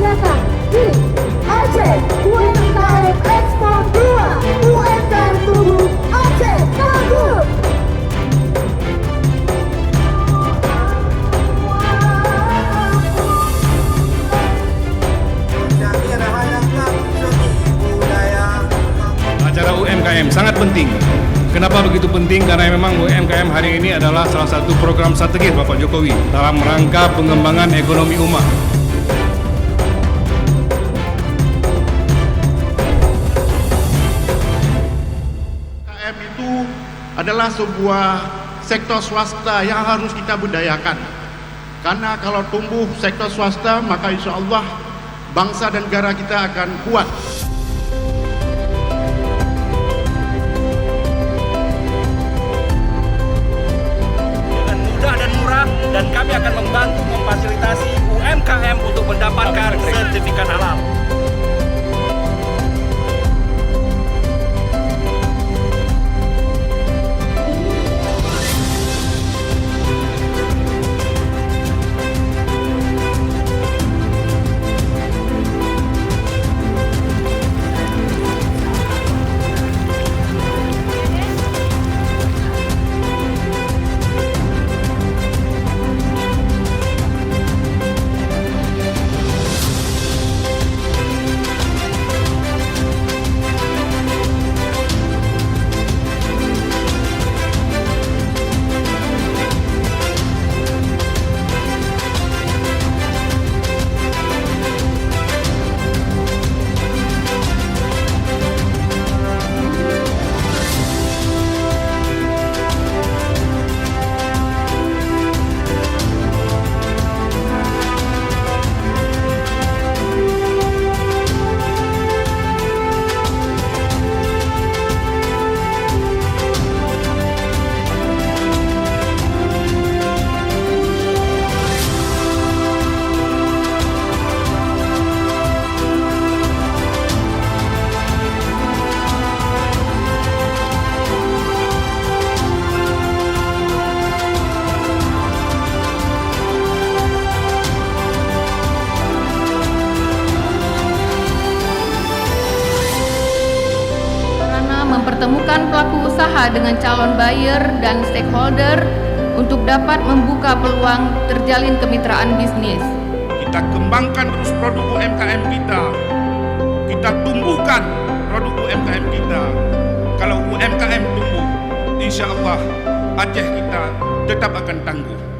diadakan di Aceh UMKM Expo 2 UMKM Tumbuh Aceh Tangguh. Acara UMKM sangat penting. Kenapa begitu penting? Karena memang UMKM hari ini adalah salah satu program strategis Bapak Jokowi dalam rangka pengembangan ekonomi umat. UMKM itu adalah sebuah sektor swasta yang harus kita budayakan. Karena kalau tumbuh sektor swasta, maka insya Allah bangsa dan negara kita akan kuat. Dan kami akan membantu memfasilitasi UMKM untuk mendapatkan sertifikat halal. Mempertemukan pelaku usaha dengan calon buyer dan stakeholder untuk dapat membuka peluang terjalin kemitraan bisnis. Kita kembangkan terus produk UMKM kita. Kita tumbuhkan produk UMKM kita. Kalau UMKM tumbuh, insya Allah Aceh kita tetap akan tangguh.